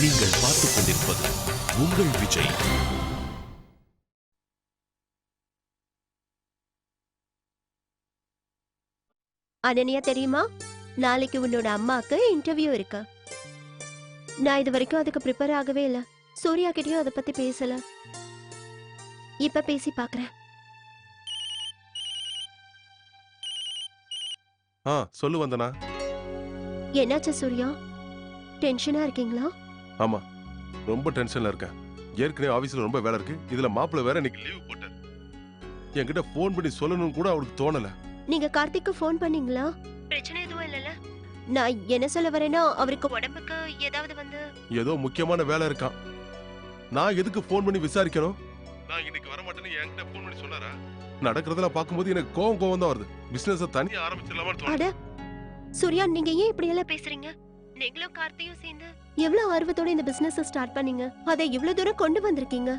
நீங்கள் பார்த்துக் கொண்டிருப்பது உங்கள் விஜய். அனன்யா தெரியுமா, நாளைக்கு உன்னோட அம்மாக்கு இன்டர்வியூ இருக்கு. நான் இது வரைக்கும் அதுக்கு ப்ரிப்பேர் ஆகவே இல்ல. சூர்யா கிட்டயும் அதை பத்தி பேசல. இப்ப பேசி பாக்குறேன். சொல்லு வந்தனா. என்னாச்சு சூர்யா, டென்ஷனா இருக்கீங்களா? ஆமா, ரொம்ப டென்ஷன்ல இருக்கேன். ஏற்கனவே ஆபீஸ்ல ரொம்ப வேலை இருக்கு. இதுல மாப்பிள்ள வேற இன்னைக்கு லீவ் போட்டார். என்கிட்ட போன் பண்ணி சொல்லணும்னு கூட அவளுக்கு தோணல. நீங்க கார்த்திக்கு போன் பண்ணீங்களா? பிரச்சனை எதுவும் இல்லல? நான் என்ன சொல்ல வரேன்னா, அவருக்கு உடம்புக்கு ஏதாவது வந்து ஏதோ முக்கியமான வேலை இருக்கான். நான் எதுக்கு போன் பண்ணி விசாரிக்கணும்? நான் இன்னைக்கு வர மாட்டேன்னு என்கிட்ட போன் பண்ணி சொன்னாரா? நடக்கிறதெல்லாம் பாக்கும்போது எனக்கு கோவம் தான் வருது. பிசினஸ் தனியா ஆரம்பிச்சிடலாமான்னு தோணுது. சூர்யா, நீங்க ஏன் இப்படி எல்லாம் பேசுறீங்க? நீங்களும் கார்த்தியும் சேர்ந்து எவ்வளவு ஆர்வத்தோட இந்த பிசினஸ் ஸ்டார்ட் பண்ணீங்க. அதை இவ்வளவு தூரம் கொண்டு வந்திருக்கீங்க.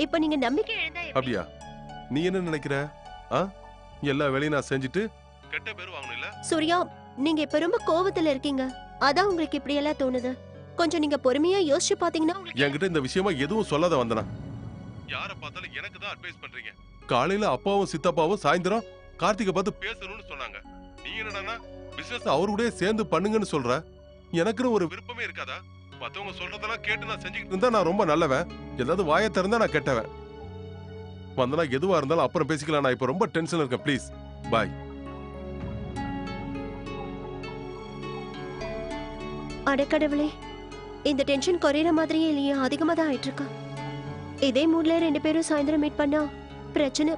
இப்ப நீங்க நம்பிக்கை இழந்தா எப்படி? அப்படியா? நீ என்ன நினைக்கிற? எல்லா வேலையும் நான் செஞ்சுட்டு கெட்ட பேர் வாங்கணும் இல்ல? சூர்யா, நீங்க இப்ப ரொம்ப கோவத்துல இருக்கீங்க. அதான் உங்களுக்கு இப்படி எல்லாம் தோணுது. கொஞ்சம் நீங்க பொறுமையா யோசிச்சு பாத்தீங்கன்னா என்கிட்ட இந்த விஷயமா எதுவும் சொல்லாத வந்தனா. யார பார்த்தாலும் எனக்கு தான் அட்வைஸ் பண்றீங்க. காலையில அப்பாவும் சித்தப்பாவும் சாயந்தரம் கார்த்திகை பார்த்து பேசணும்னு சொன்னாங்க. நீ என்னடா பிசினஸ் அவரோடய சேர்ந்து பண்ணுங்கன்னு சொல்ற? எனக்குன்னு ஒரு விருப்பமே இருக்காதா? மத்தவங்க சொல்றதெல்லாம் கேட்டு நான் செஞ்சுக்கிட்டு இருந்தா நான் ரொம்ப நல்லவன். ஏதாவது வாயை திறந்தா நான் கெட்டவன். வந்தனா எதுவா இருந்தாலும் அப்புறம் பேசிக்கலாம். நான் இப்ப ரொம்ப டென்ஷன்ல இருக்கேன். ப்ளீஸ் பாய். அடக்கடவுளே, இந்த டென்ஷன் குறையிற மாதிரியே இல்லையே, அதிகமா தான் ஆயிட்டு இருக்கா. இதே மூட்ல 2 பேரும் சாயந்தரம் மீட் பண்ணா பிரச்சனை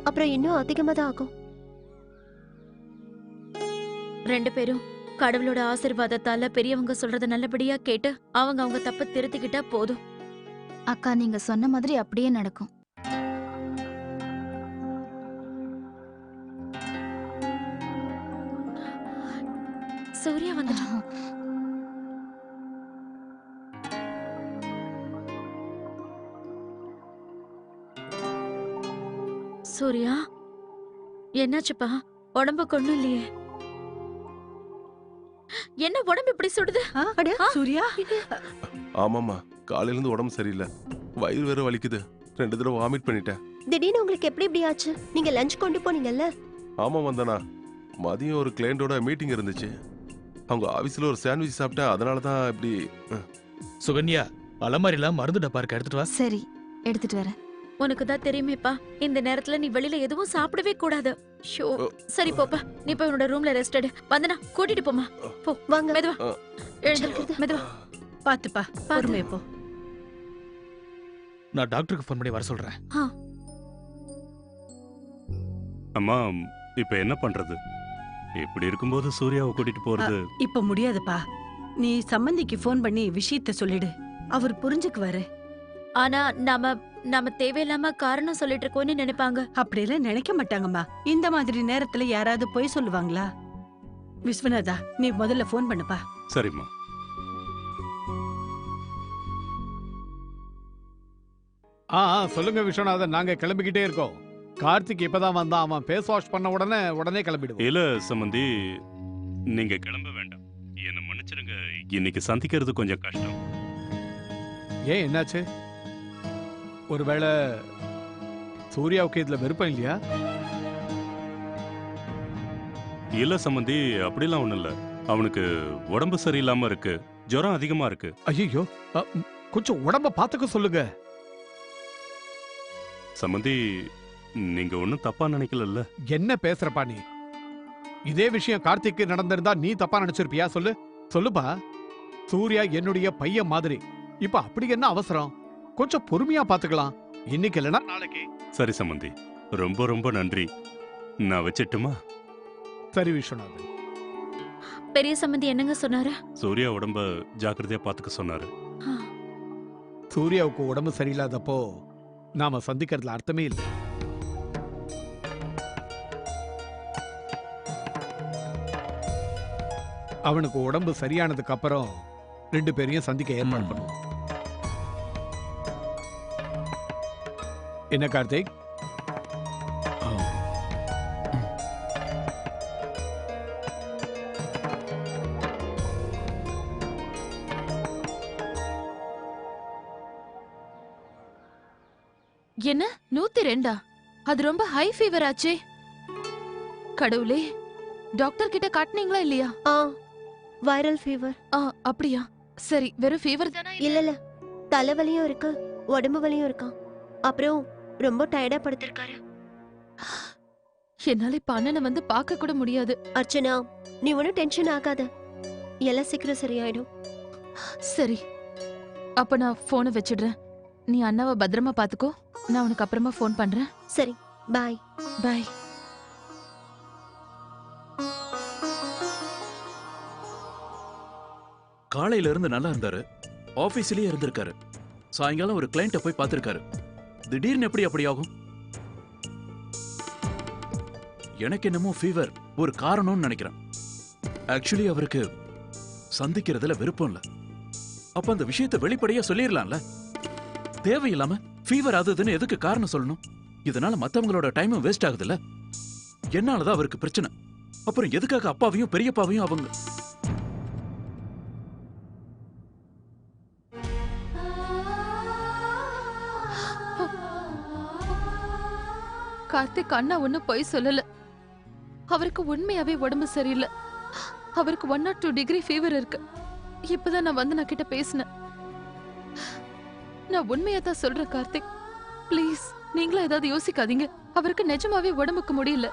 அப்புறம் இன்னும் அதிகமா தான் ஆகும். 2 பேரும் கடவுளோட ஆசீர்வாதத்தால பெரியவங்க சொல்றத நல்லபடியா கேட்டு அவங்க தப்ப திருத்திக்கிட்டா போதும். அக்கா, நீங்க சொன்ன மாதிரி அப்படியே நடக்கும். சூர்யா வந்துட்டான். சூர்யா, என்னாச்சுப்பா? உடம்பு கொண்டு இல்லையே? என்ன உடம்பு இப்படி சுடுது? சூர்யா, ஆமாமா, காலையில இருந்து உடம்பு சரியில்லை. வயிறு வேற வலிக்குது. 2 தடவை வாமிட் பண்ணிட்டேன். திடீர்னு உங்களுக்கு எப்படி இப்படி ஆச்சு? நீங்க லஞ்ச் கொண்டு போனீங்கல்ல? ஆமா வந்தனா, மதியம் ஒரு கிளையண்டோட மீட்டிங் இருந்துச்சு. அவங்க ஆபீஸ்ல ஒரு சாண்ட்விச் சாப்பிட்டேன். அதனால தான் இப்படி. சுகன்யா, அலமாரில மருந்து டப்பா இருக்க, எடுத்துட்டு வா. சரி, எடுத்துட்டு வரேன். உனக்கு தான் தெரியுமேப்பா, இந்த நேரத்துல நீ வெளியில எதுவும் சாப்பிடவே கூடாது. ஷோ, சரி போப்பா, நீ போய் உன்னோட ரூம்ல ரெஸ்ட் எடு. வந்தனா கூட்டிட்டு போமா. போ, வாங்க. மெதுவா எழுந்திரு, மெதுவா. பாத்துப்பா, பொறுமையா போ. நான் டாக்டருக்கு ஃபோன் பண்ணி வர சொல்றேன். அம்மா, இப்ப என்ன பண்றது? இப்படி இருக்கும்போது சூர்யாவை கூட்டிட்டு போறது இப்ப முடியாதுப்பா. நீ சம்பந்திக்கு போன் பண்ணி விஷயத்த சொல்லிடு. அவர் புரிஞ்சுக்குவாரு. ஆனா நாம தேவையில்லாம காரணம் சொல்லிட்டு இருக்கோம்னு நினைப்பாங்க. அப்படியெல்லாம் நினைக்க மாட்டாங்கம்மா. இந்த மாதிரி நேரத்துல யாராவது பொய் சொல்லுவாங்களா? விஸ்வநாதா, நீ முதல்ல போன் பண்ணுப்பா. சரிம்மா. சொல்லுங்க விஸ்வநாதன், நாங்க கிளம்பிக்கிட்டே இருக்கோம். கார்த்திக் இப்பதான் வந்தான். அவன் ஃபேஸ் வாஷ் பண்ண உடனே கிளம்பிடுவோம். இல்ல சம்பந்தி, நீங்க கிளம்ப வேண்டாம். என்ன மன்னிச்சிருங்க, இன்னைக்கு சந்திக்கிறது கொஞ்சம் கஷ்டம். ஏன், என்னாச்சு? ஒருவேளை சூர்யாவுக்கு இதுல விருப்பம் இல்லையா? இல்ல சம்பந்தி, அப்படிலாம் ஒண்ணும் இல்ல. அவனுக்கு உடம்பு சரியில்லாம இருக்கு. ஜுரம் அதிகமா இருக்கு. ஐயோ, கொஞ்சம் உடம்ப பாத்துக்க சொல்லுங்க. சம்பந்தி, நீங்க ஒண்ணும் தப்பா நினைக்கல? என்ன பேசுறப்பா நீ? இதே விஷயம் கார்த்திக்கு நடந்திருந்தா நீ தப்பா நினைச்சிருப்பியா? சொல்லுப்பா. சூர்யா என்னுடைய பையன் மாதிரி. இப்ப அப்படி என்ன அவசரம்? கொஞ்சம் பொறுமையா பாத்துக்கலாம். இன்னைக்கு இல்லனா நாளைக்கு. சரி சம்பந்தி, ரொம்ப ரொம்ப நன்றி. நான் வச்சிட்டுமா? சரி விஸ்வநாதன். பெரிய சம்பந்தி என்னங்க சொன்னாரு? சூர்யா உடம்ப ஜாக்கிரதையா பாத்துக்க சொன்னாரு. சூர்யாவுக்கு உடம்பு சரியில்லாதப்போ நாம சந்திக்கிறதுல அர்த்தமே இல்லை. அவனுக்கு உடம்பு சரியானதுக்கு அப்புறம் 2 பேரையும் சந்திக்க ஏற்பாடு பண்ணுவோம். என்ன கார்த்திக்? என்ன 102? அது ரொம்ப ஹை ஃபீவர் ஆச்சே. கடவுளே, டாக்டர் கிட்ட காட்டுனீங்களா இல்லையா? ஆ வைரல் ஃபீவர். அப்படியா? சரி, வெறும் ஃபீவர் தானா? இல்ல தலைவலியும் இருக்கு, உடம்பு வலியும் இருக்கா. அப்புறம் ரொம்ப டயர்டா படுத்திருக்காரு. என்னால இப்ப அண்ணனை வந்து பார்க்க கூட முடியாது. அர்ச்சனா, நீ ஒன்னும் டென்ஷன் ஆகாத, எல்லாம் சீக்கிரம் சரியாயிடும். சரி, அப்ப நான் போனை வச்சிடுறேன். நீ அண்ணாவை பத்திரமா பாத்துக்கோ. நான் உனக்கு அப்புறமா ஃபோன் பண்றேன். சரி, பாய். பாய். காலையில இருந்து நல்லா இருந்தாரு, ஆபீஸ்லயே இருந்திருக்காரு. சாயங்காலம் ஒரு கிளையண்ட போய் பார்த்திருக்காரு. திடீர்னு எப்படி அப்படி ஆகும்? எனக்கு என்னமோ ஃபீவர் ஒரு காரணம்னு நினைக்கிறேன். ஆக்சுவலி அவருக்கு சந்திக்கிறதுல விருப்பம் இல்ல. அப்ப அந்த விஷயத்தை வெளிப்படையா சொல்லிடலாம்ல. தேவையில்லாம ஃபீவர் ஆகுதுன்னு எதுக்கு காரணம் சொல்லணும்? இதனால மத்தவங்களோட டைமும் வேஸ்ட் ஆகுதுல்ல. என்னாலதான் அவருக்கு பிரச்சனை. அப்புறம் எதுக்காக அப்பாவையும் பெரியப்பாவையும் அவங்க கார்த்திக் அண்ணா ஒன்னும் பொய் சொல்லல. அவருக்கு உண்மையாவே உடம்பு சரியில்லை. அவருக்கு 1 or 2 டிகிரி ஃபீவர் இருக்கு. இப்பதான் நான் வந்து நான் கிட்ட பேசினேன். நான் உண்மையா தான் சொல்றேன் கார்த்திக். ப்ளீஸ், நீங்களும் ஏதாவது யோசிக்காதீங்க. அவருக்கு நிஜமாவே உடம்புக்கு முடியல.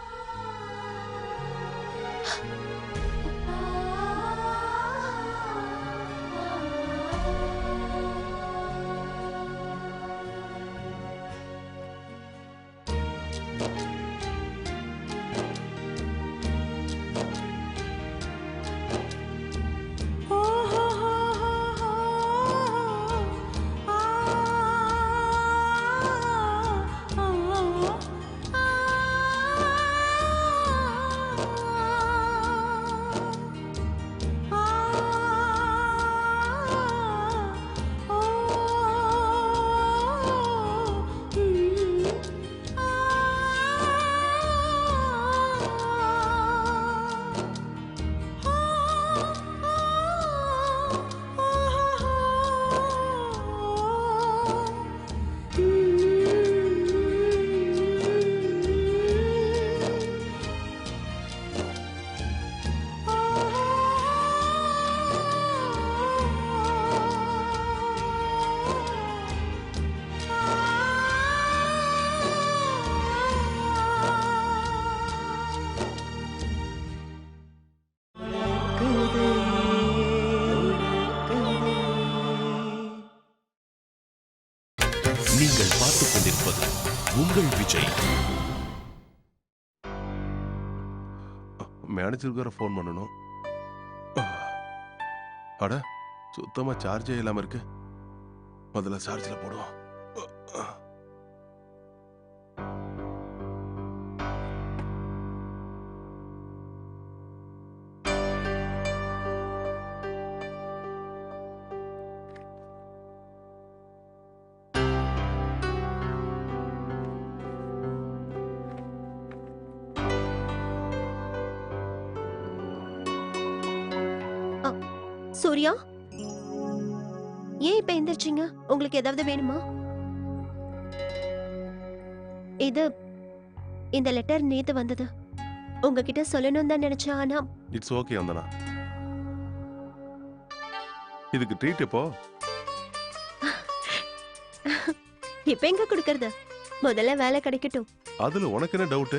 நீங்கள் பார்த்துக் கொண்டிருப்பது உங்கள் விஜய். மேனேஜருக்கு வேற ஃபோன் பண்ணணும். அட, சுத்தமா சார்ஜே இல்லாம இருக்கு. முதல்ல சார்ஜ்ல போடுவோம். சூர்யா, ஏன் இப்ப எந்திரிச்சீங்க? உங்களுக்கு ஏதாவது வேணுமா? இந்த லெட்டர் நேத்து வந்தது. உங்ககிட்ட சொல்லணும் தான் நினைச்சேன். ஆனா இட்ஸ் ஓகே வந்தனா. இதுக்கு ட்ரீட் எப்போ? இப்ப எங்க கொடுக்கறது? முதல்ல வேலை கிடைக்கட்டும். அதுல உனக்கு என்ன டவுட்?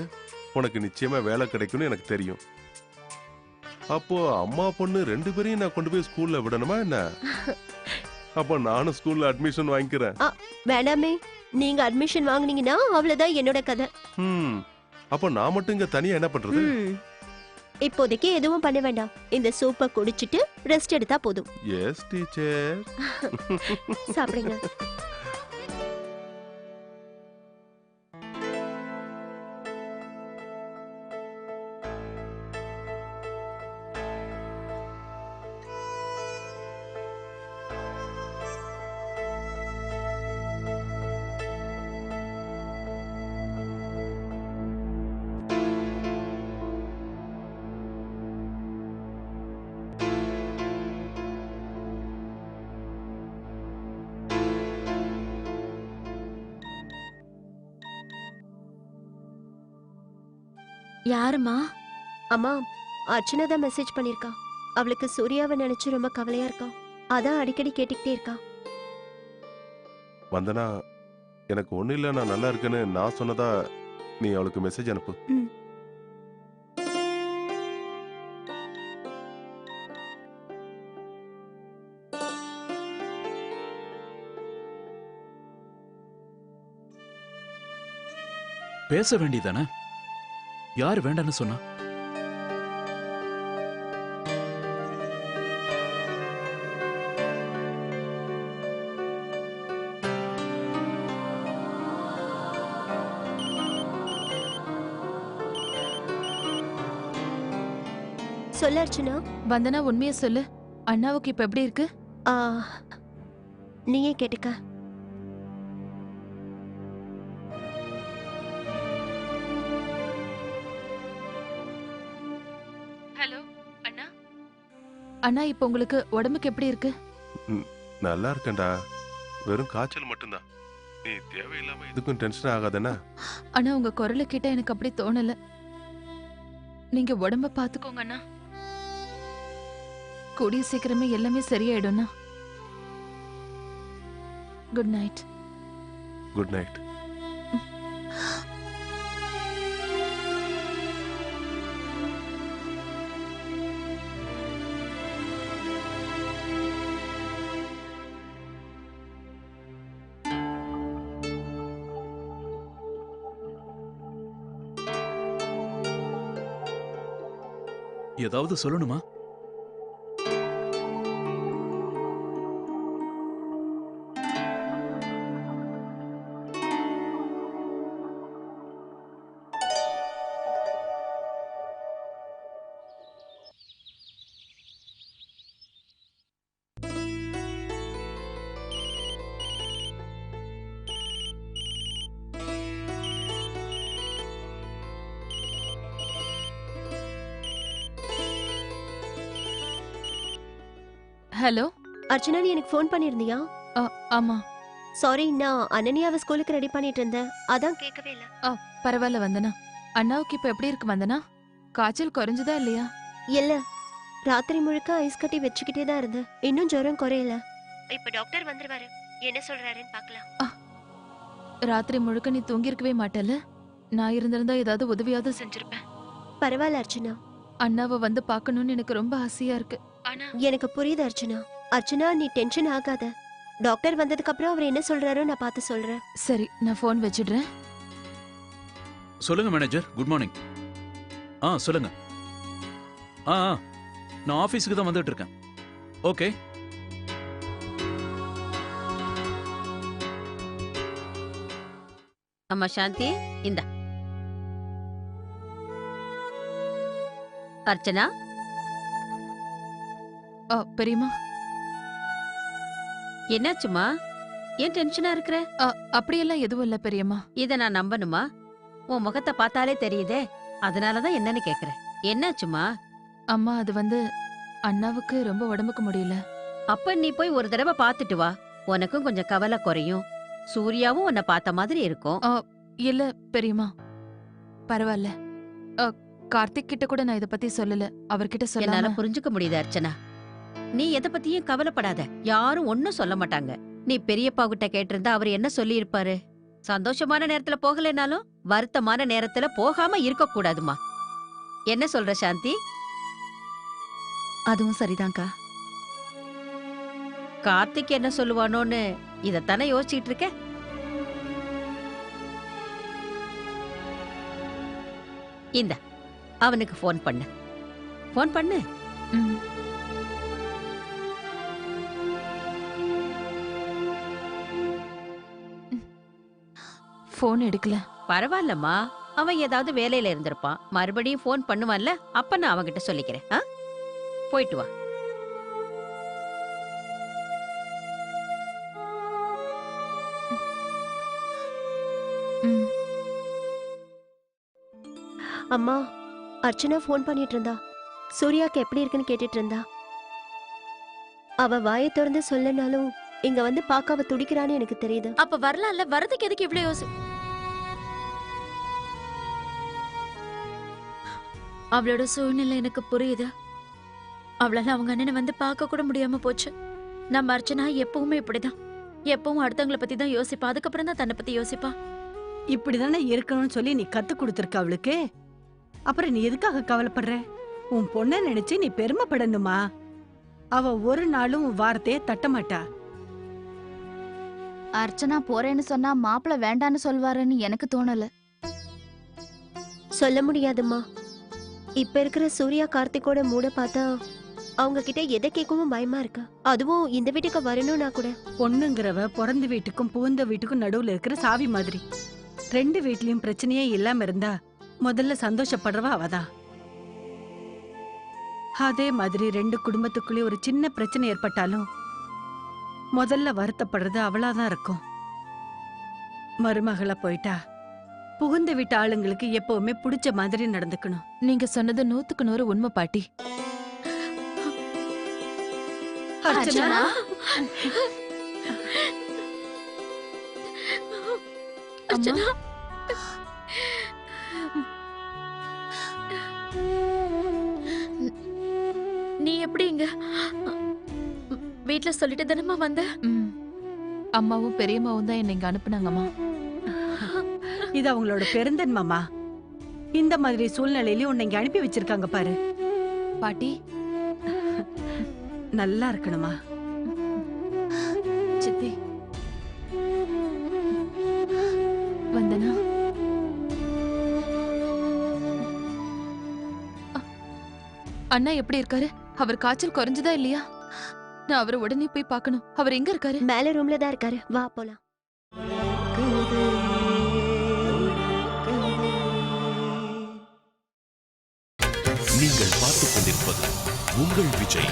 உனக்கு நிச்சயமா வேலை கிடைக்கும்னு எனக்கு தெரியும். அப்போ அம்மா பொண்ணு 2 பேரையும் நான் கொண்டு போய் ஸ்கூல்ல விடணுமா என்ன? அப்போ நானும் ஸ்கூல்ல அட்மிஷன் வாங்கிக்கிறேன். வேண்டாமே, நீங்க அட்மிஷன் வாங்குனீங்கன்னா அவ்வளவுதான் என்னோட கதை. அப்போ நான் மட்டும் இங்க தனியா என்ன பண்றது? இப்போதைக்கு எதுவும் பண்ண வேண்டாம். இந்த சூப்பை குடிச்சிட்டு ரெஸ்ட் எடுத்தா போதும். Yes teacher. சாப்பிடுங்க. யாருமா? அம்மா, அர்ச்சனா தான் மெசேஜ் பண்ணிருக்கா. அவளுக்கு சூர்யாவை நினைச்சு ரொம்ப கவலையா இருக்கா. அதான் அடிக்கடி கேட்டுக்கிட்டே இருக்கா. வந்தனா, எனக்கு ஒண்ணு இல்ல, நான் நல்லா இருக்கேன்னு நான் சொன்னதா நீ அவளுக்கு மெசேஜ் அனுப்பு. ம். பேச வேண்டியதானே? யார் வேண்டான்னு சொன்னா? சொல்ல அர்ச்சனா. வந்தனா உண்மையை சொல்லு. அண்ணாவுக்கு இப்ப எப்படி இருக்கு? ஆ, நீயே கேட்டுக்க. ஹலோ அண்ணா. அண்ணா இப்ப உங்களுக்கு உடம்புக்கு எப்படி இருக்கு? நல்லா இருக்கேன்டா. வெறும் காய்ச்சல் மட்டும்தான். நீ தேவையில்லாம இதுக்கும் டென்ஷன் ஆகாதேன்னா. அண்ணா உங்க குரலை கேட்டா எனக்கு அப்படி தோணல. நீங்க உடம்ப பாத்துக்கோங்க அண்ணா. கூடிய சீக்கிரமே எல்லாமே சரியாயிடும்ண்ணா. Good night. Good night. ஏதாவது சொல்லணுமா? ஹலோ. அர்ச்சனா, நீ எனக்கு ஃபோன் பண்ணிருந்தியா? ஆமா. சாரி, நான் அனன்யாவை ஸ்கூலுக்கு ரெடி பண்ணிட்டு இருந்தேன். அதான் கேட்கவே இல்ல. பரவாயில்ல வந்தனா. அண்ணாவுக்கு இப்ப எப்படி இருக்கு வந்தனா? காய்ச்சல் குறைஞ்சதா இல்லையா? இல்ல, ராத்திரி முழுக்க ஐஸ் கட்டி வச்சுக்கிட்டே தான் இருந்து. இன்னும் ஜுரம் குறையல. இப்ப டாக்டர் வந்துருவாரு. என்ன சொல்றாருன்னு பார்க்கலாம். ராத்திரி முழுக்க நீ தூங்கி இருக்கவே மாட்டல. நான் இருந்திருந்தா ஏதாவது உதவியாவது செஞ்சிருப்பேன். பரவாயில்ல அர்ச்சனா. அண்ணாவை வந்து பார்க்கணும்னு எனக்கு ரொம்ப ஆசையா இருக்கு. ஆனா எனக்கு புரியுது அர்ச்சனா. அர்ச்சனா, நீ டென்ஷன் ஆகாத. டாக்டர் வந்ததுக்கு அப்புறம் அவர் என்ன சொல்றாரோ நான் பார்த்து சொல்றேன். சரி, நான் ஃபோன் வச்சிடுறேன். சொல்லுங்க மேனேஜர். Good morning. சொல்லுங்க. நான் ஆபீஸ்க்கு தான் வந்துட்டு இருக்கேன். ஓகே. அம்மா சாந்தி, இந்த அர்ச்சனா. பெரியம்மா. என்னாச்சுமா? ஏன் டென்ஷனா இருக்கிற? அப்படியெல்லாம் எதுவும் இல்ல பெரியம்மா. இத நான் நம்பணுமா? உன் முகத்தை பார்த்தாலே தெரியுதே. அதனாலதான் என்னன்னு கேக்குறேன். என்னாச்சுமா? அம்மா, அது வந்து அண்ணாவுக்கு ரொம்ப உடம்புக்கு முடியல. அப்ப நீ போய் ஒரு தடவை பார்த்துட்டு வா. உனக்கும் கொஞ்சம் கவலை குறையும். சூர்யாவும் உன்னை பார்த்த மாதிரி இருக்கும். இல்ல பெரியம்மா, பரவாயில்ல. கார்த்திக் கிட்ட கூட நான் இத பத்தி சொல்லல. அவர்கிட்ட என்னால சொல்லாம. புரிஞ்சுக்க முடியுது அர்ச்சனா. நீ எதை பத்தியும் கவலைப்படாத. யாரும் ஒன்னும் சொல்ல மாட்டாங்க. நீ பெரியப்பா கிட்ட கேட்டிருந்தா அவர் என்ன சொல்லி இருப்பாரு? சந்தோஷமான நேரத்துல போகலைனாலும் வருத்தமான நேரத்துல போகாம இருக்க கூடாதுமா. என்ன சொல்ற சாந்தி? அதுவும் சரிதான்க்கா. கார்த்திக் என்ன சொல்லுவானோன்னு இதத்தானே யோசிச்சுட்டு இருக்க. இந்த அவனுக்கு ஃபோன் பண்ணு. ஃபோன் பண்ணு. ஃபோன் எடுக்கல. பரவாயில்லம்மா, அவன் ஏதாவது வேலையில இருந்திருப்பான். மறுபடியும் ஃபோன் பண்ணுவான்ல, அப்ப நான் அவன்கிட்ட சொல்லிக்கிறேன். போயிட்டு வா. அம்மா, அர்ச்சனா ஃபோன் பண்ணிட்டு இருந்தா. சூர்யாக்கு எப்படி இருக்குன்னு கேட்டுட்டு இருந்தா. அவ வாயை திறந்து சொல்லனாலும் இங்க வந்து பார்க்க அவ துடிக்கிறான்னு எனக்கு தெரியுது. அப்ப வரலாம்ல, வரதுக்கு எதுக்கு இவ்ளோ யோசி? அவளோட சூழ்நிலை எனக்கு புரியுது. அவளால அவங்க அண்ணனை வந்து பார்க்க கூட முடியாம போச்சு. நம்ம அர்ச்சனா எப்பவுமே இப்படிதான். எப்பவும் அடுத்தவங்களை பத்தி தான் யோசிப்பா, அதுக்கப்புறம் தான் தன்னை பத்தி யோசிப்பா. இப்படிதானே இருக்கணும்னு சொல்லி நீ கத்து கொடுத்திருக்க அவளுக்கு. அப்புறம் நீ எதுக்காக கவலைப்படுற? உன் பொண்ண நினைச்சு நீ பெருமைப்படணுமா? அவ ஒரு நாளும் உன் வார்த்தைய தட்ட மாட்டா. அர்ச்சனா போறேன்னு சொன்னா மாப்பிள்ள வேண்டான்னு சொல்வாருன்னு எனக்கு தோணல. சொல்ல முடியாதும்மா. இப்ப இருக்கிற சூர்யா கார்த்திகோட மூட பார்த்தா அவங்க கிட்ட எதை கேட்கவும் பயமா இருக்கு. அதுவும் இந்த வீட்டுக்கு வரணும்னா கூட. பொண்ணுங்கிறவ பிறந்த வீட்டுக்கும் புகுந்த வீட்டுக்கும் நடுவுல இருக்கிற சாவி மாதிரி. 2 வீட்லயும் பிரச்சனையே இல்லாம இருந்தா முதல்ல சந்தோஷப்படுறவ அவதான். அதே மாதிரி 2 குடும்பத்துக்குள்ளே ஒரு சின்ன பிரச்சனை ஏற்பட்டாலும் முதல்ல வருத்தப்படுறது அவளாதான் இருக்கும். மருமகளா போயிட்டா புகுந்த வீட்டு ஆளுங்களுக்கு எப்பவுமே பிடிச்ச மாதிரி நடந்துக்கணும். நீங்க சொன்னது 100க்கு 100 உண்மை பாட்டி. அர்ச்சனா, அர்ச்சனா, நீ எப்படி இங்க? வீட்ல சொல்லிட்டு தானம்மா வந்த? அம்மாவும் பெரியம்மாவும் தான் என்னை இங்க அனுப்புனாங்கம்மா. இது அவங்களோட பெருந்தன்மாமா. இந்த மாதிரி சூழ்நிலையில உன்னை இங்க அனுப்பி வச்சிருக்காங்க பாரு. பாட்டி நல்லா இருக்கணுமா? சித்தி வந்தனா. அண்ணா எப்படி இருக்காரு? அவர் காய்ச்சல் குறைஞ்சதா இல்லையா? நான் அவரை உடனே போய் பார்க்கணும். அவர் எங்க இருக்காரு? மேல ரூம்ல தான் இருக்காரு. வா போலாம். நீங்கள் பார்த்துக் கொண்டிருப்பது உங்கள் விஜய்.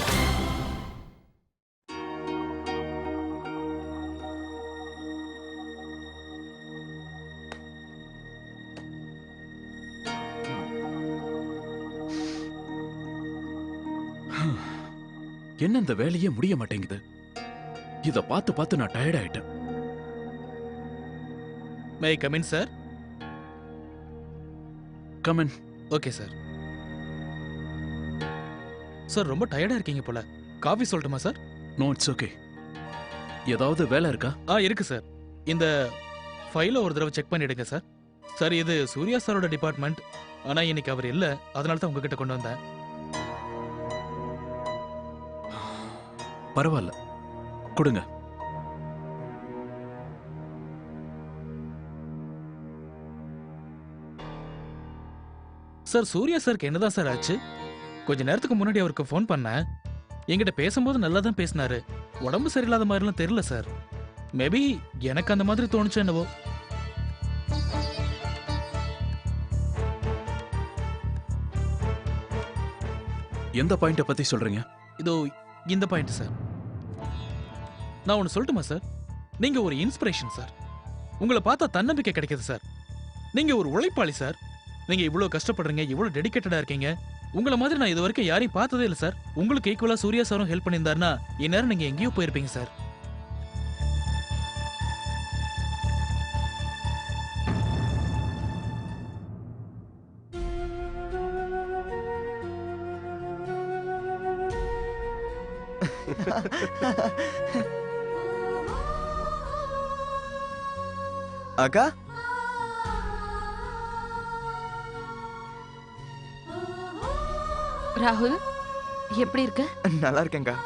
என்ன இந்த வேலையே முடிய மாட்டேங்குது. இத பார்த்து பார்த்து நான் டயர்ட் ஆயிட்டேன். May I come in sir? Come in. Okay sir. Sir ரொம்ப டயர்டா இருக்கீங்க போல. காஃபி சொல்லட்டுமா சார்? No, it's okay. ஏதாவது வேலை இருக்கா? இருக்கு சார். இந்த ஃபைலை ஒரு தடவை செக் பண்ணிடுங்க சார். சார் இது சூர்யா சாரோட டிபார்ட்மெண்ட். ஆனா இன்னைக்கு அவர் இல்ல, அதனால தான் உங்ககிட்ட கொண்டு வந்தேன். பரவாயில்ல, கொடுங்க. சார் சூர்யா சாருக்கு என்னதான் சார் ஆச்சு? கொஞ்ச நேரத்துக்கு முன்னாடி அவருக்கு ஃபோன் பண்ணேன். என்கிட்ட பேசும்போது நல்லா தான் பேசினாரு. உடம்பு சரியில்லாத மாதிரிலாம் தெரியல சார். மேபி எனக்கு அந்த மாதிரி தோணுச்சு என்னவோ. எந்த பாயிண்ட பத்தி சொல்றீங்க? இதோ இந்த பாயிண்ட் சார். நான் ஒன்னு சொல்லட்டுமா சார்? நீங்க ஒரு இன்ஸ்பிரேஷன் சார். உங்களை பார்த்தா தன்னம்பிக்கை கிடைக்குது சார். நீங்க ஒரு உழைப்பாளி சார். நீங்க இவ்வளவு கஷ்டப்படுறீங்க, இவ்வளவு டெடிகேட்டடா இருக்கீங்க. உங்களை மாதிரி நான் இது வரைக்கும் யாரையும் பார்த்ததே இல்லை சார். உங்களுக்கு ஈக்குவலா சூர்யா சாரும் ஹெல்ப் பண்ணியிருந்தாருன்னா இந்நேரம் நீங்க எங்கேயோ போயிருப்பீங்க சார். அக்கா, ராகுல் எப்படி இருக்க? நல்லா இருக்கேன்க்கா.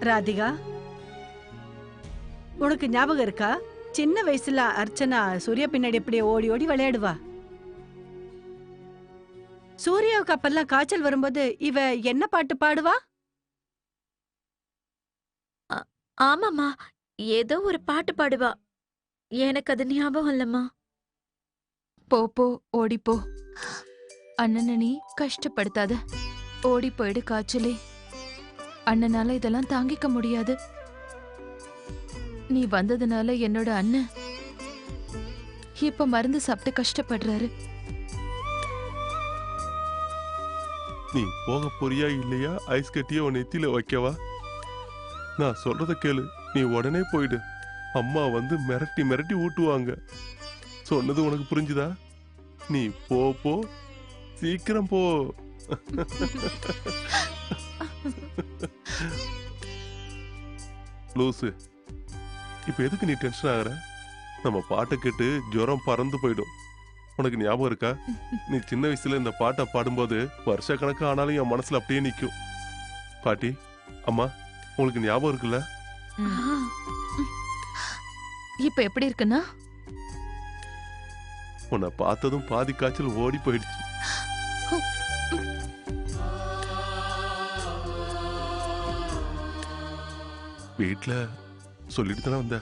ராதிகா, உனக்கு ஞாபகம் இருக்கா? சின்ன வயசுல அர்ச்சனா சூர்யா பின்னாடி இப்படியே ஓடி ஓடி விளையாடுவா. சூர்யாவுக்கு அப்பெல்லாம் காய்ச்சல் வரும்போது இவ என்ன பாட்டு பாடுவா? ஆமாம்மா, ஏதோ ஒரு பாட்டு பாடுவா. எனக்கு அது ஞாபகம் இல்லம்மா. போ போ ஓடிப்போ. அண்ணனை நீ கஷ்டப்படுத்தாத. ஓடி போயிடு காய்ச்சலே. அண்ணனால இதெல்லாம் தாங்கிக்க முடியாது. நீ வந்ததுனால என்னோட அண்ணன் இப்ப மருந்து சாப்பிட்டு கஷ்டப்படுறாரு. நீ போக போறியா இல்லையா? ஐஸ் கட்டிய உன் நெத்தியில வைக்கவா? நான் சொல்றத கேளு, நீ உடனே போயிடு. அம்மா வந்து மிரட்டி மிரட்டி ஊட்டுவாங்க. சொன்னது உனக்கு புரிஞ்சுதா? நீ போ போ, சீக்கிரம் போ. லூசு, இப்ப எதுக்கு நீ டென்ஷன் ஆகுற? நம்ம பாட்டை கேட்டு ஜுரம் பறந்து போயிடும். உனக்கு ஞாபகம் இருக்கா? நீ சின்ன வயசுல இந்த பாட்டை பாடும்போது வருஷ கணக்கு ஆனாலும் என் மனசுல அப்படியே நிக்கும். பாட்டி, அம்மா, உங்களுக்கு ஞாபகம் இருக்குல்ல? இப்ப எப்படி இருக்குன்னா? உன்னை பார்த்ததும் பாதி காய்ச்சல் ஓடி போயிடுச்சு. வீட்டுல சொல்லிட்டு தானே வந்த?